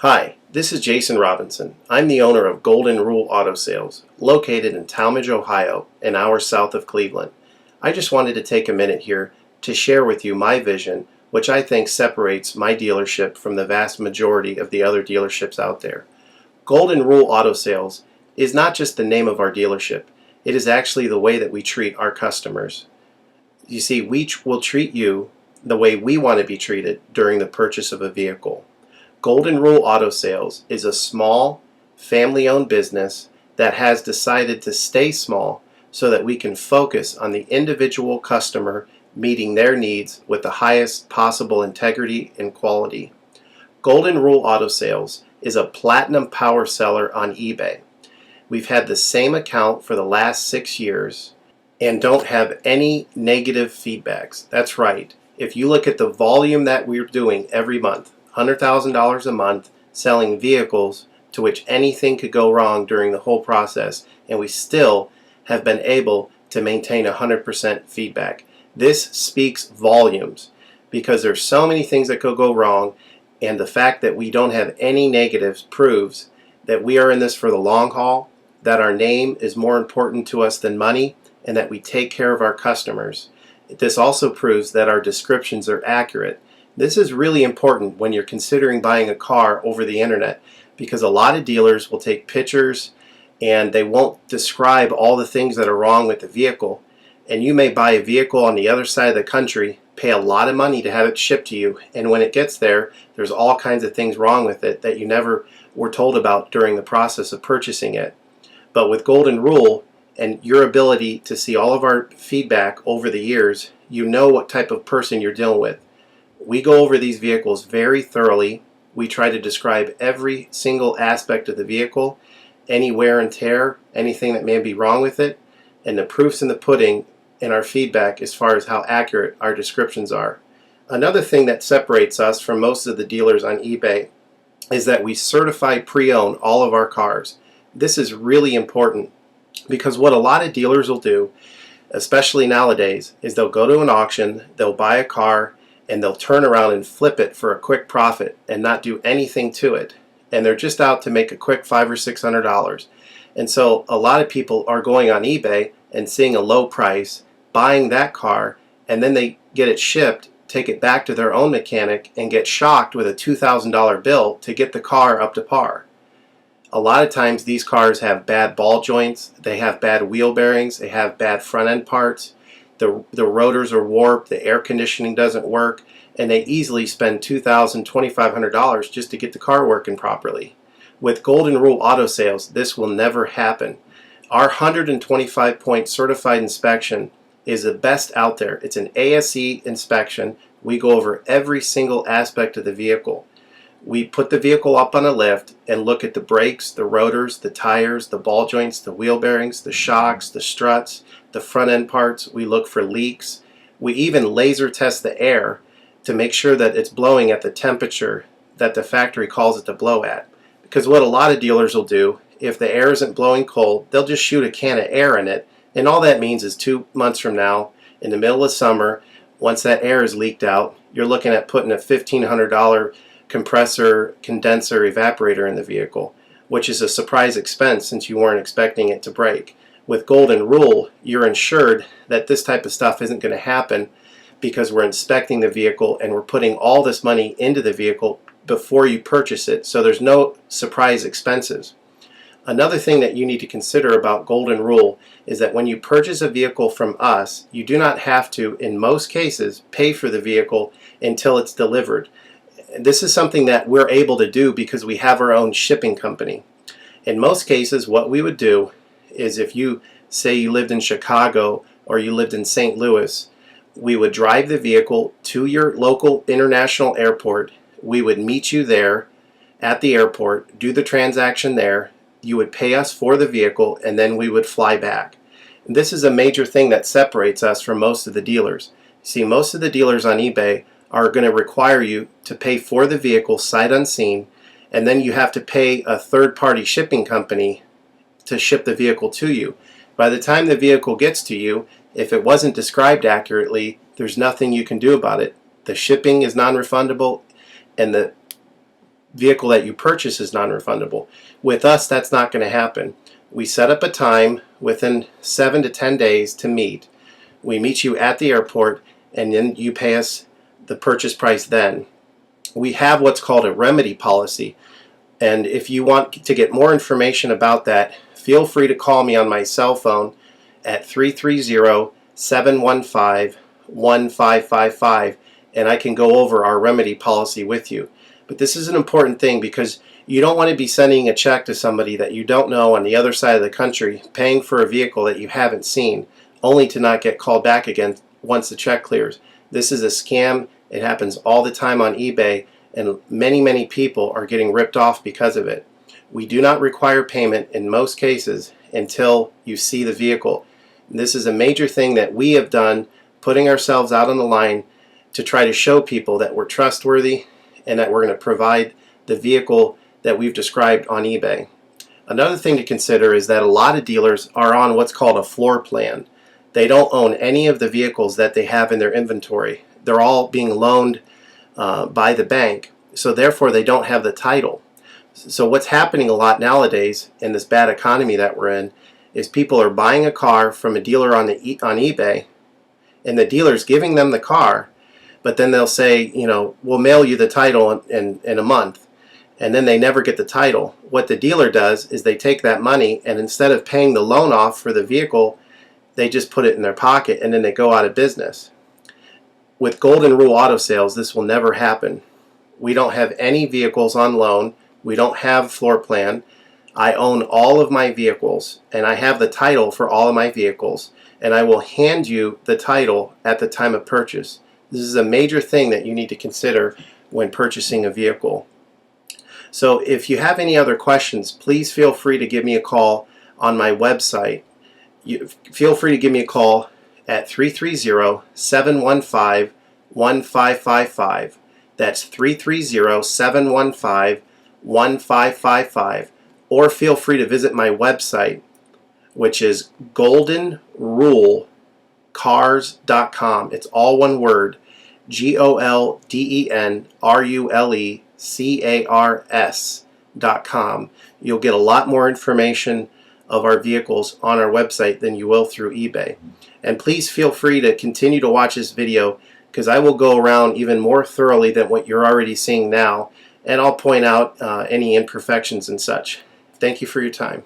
Hi, this is Jason Robinson. I'm the owner of Golden Rule Auto Sales, located in Tallmadge, Ohio, an hour south of Cleveland. I just wanted to take a minute here to share with you my vision, which I think separates my dealership from the vast majority of the other dealerships out there. Golden Rule Auto Sales is not just the name of our dealership, it is actually the way that we treat our customers. You see, we will treat you the way we want to be treated during the purchase of a vehicle. Golden Rule Auto Sales is a small, family-owned business that has decided to stay small so that we can focus on the individual customer meeting their needs with the highest possible integrity and quality. Golden Rule Auto Sales is a platinum power seller on eBay. We've had the same account for the last 6 years and don't have any negative feedbacks. That's right. If you look at the volume that we're doing every month, $100,000 a month selling vehicles to which anything could go wrong during the whole process, and we still have been able to maintain 100% feedback. This speaks volumes because there's so many things that could go wrong, and the fact that we don't have any negatives proves that we are in this for the long haul, that our name is more important to us than money, and that we take care of our customers. This also proves that our descriptions are accurate. This is really important when you're considering buying a car over the internet, because a lot of dealers will take pictures and they won't describe all the things that are wrong with the vehicle, and you may buy a vehicle on the other side of the country, pay a lot of money to have it shipped to you, and when it gets there, there's all kinds of things wrong with it that you never were told about during the process of purchasing it. But with Golden Rule and your ability to see all of our feedback over the years, you know what type of person you're dealing with. We go over these vehicles very thoroughly. We try to describe every single aspect of the vehicle, any wear and tear, anything that may be wrong with it, and the proof's in the pudding in our feedback as far as how accurate our descriptions are. Another thing that separates us from most of the dealers on eBay is that we certify pre-own all of our cars. This is really important because what a lot of dealers will do, especially nowadays, is they'll go to an auction, they'll buy a car, and they'll turn around and flip it for a quick profit and not do anything to it. And they're just out to make a quick $500 or $600. And so a lot of people are going on eBay and seeing a low price, buying that car, and then they get it shipped, take it back to their own mechanic, and get shocked with a $2,000 bill to get the car up to par. A lot of times these cars have bad ball joints, they have bad wheel bearings, they have bad front end parts. The rotors are warped, the air conditioning doesn't work, and they easily spend $2,000, $2,500 just to get the car working properly. With Golden Rule Auto Sales, this will never happen. Our 125-point certified inspection is the best out there. It's an ASE inspection. We go over every single aspect of the vehicle. We put the vehicle up on a lift and look at the brakes, the rotors, the tires, the ball joints, the wheel bearings, the shocks, the struts, the front end parts. We look for leaks. We even laser test the air to make sure that it's blowing at the temperature that the factory calls it to blow at. Because what a lot of dealers will do, if the air isn't blowing cold, they'll just shoot a can of air in it, and all that means is 2 months from now, in the middle of summer, once that air is leaked out, you're looking at putting a $1,500 compressor, condenser, evaporator in the vehicle, which is a surprise expense since you weren't expecting it to break. With Golden Rule, you're insured that this type of stuff isn't going to happen because we're inspecting the vehicle and we're putting all this money into the vehicle before you purchase it, so there's no surprise expenses. Another thing that you need to consider about Golden Rule is that when you purchase a vehicle from us, you do not have to, in most cases, pay for the vehicle until it's delivered. This is something that we're able to do because we have our own shipping company. In most cases, what we would do is if you say you lived in Chicago or you lived in St. Louis, we would drive the vehicle to your local international airport. We would meet you there at the airport, do the transaction there. You would pay us for the vehicle, and then we would fly back. This is a major thing that separates us from most of the dealers. See, most of the dealers on eBay are going to require you to pay for the vehicle sight unseen, and then you have to pay a third-party shipping company to ship the vehicle to you. By the time the vehicle gets to you, if it wasn't described accurately, there's nothing you can do about it. The shipping is non-refundable, and the vehicle that you purchase is non-refundable. With us, that's not going to happen. We set up a time within 7 to 10 days to meet. We meet you at the airport, and then you pay us the purchase price then. We have what's called a remedy policy, and if you want to get more information about that, feel free to call me on my cell phone at 330-715-1555, and I can go over our remedy policy with you. But this is an important thing because you don't want to be sending a check to somebody that you don't know on the other side of the country, paying for a vehicle that you haven't seen, only to not get called back again once the check clears. This is a scam. It happens all the time on eBay, and many people are getting ripped off because of it. We do not require payment in most cases until you see the vehicle. And this is a major thing that we have done, putting ourselves out on the line to try to show people that we're trustworthy and that we're going to provide the vehicle that we've described on eBay. Another thing to consider is that a lot of dealers are on what's called a floor plan. They don't own any of the vehicles that they have in their inventory. They're all being loaned by the bank, so therefore they don't have the title. So what's happening a lot nowadays in this bad economy that we're in is people are buying a car from a dealer on eBay, and the dealer's giving them the car, but then they'll say, we'll mail you the title in a month, and then they never get the title. What the dealer does is they take that money, and instead of paying the loan off for the vehicle, they just put it in their pocket, and then they go out of business. With Golden Rule Auto Sales, this will never happen. We don't have any vehicles on loan. We don't have floor plan. I own all of my vehicles, and I have the title for all of my vehicles, and I will hand you the title at the time of purchase. This is a major thing that you need to consider when purchasing a vehicle. So if you have any other questions, please feel free to give me a call on my website. Feel free to give me a call at 330-715-1555. That's 330-715-1555. Or feel free to visit my website, which is goldenrulecars.com. It's all one word, goldenrulecars.com. You'll get a lot more information of our vehicles on our website than you will through eBay. And please feel free to continue to watch this video, because I will go around even more thoroughly than what you're already seeing now, and I'll point out any imperfections and such. Thank you for your time.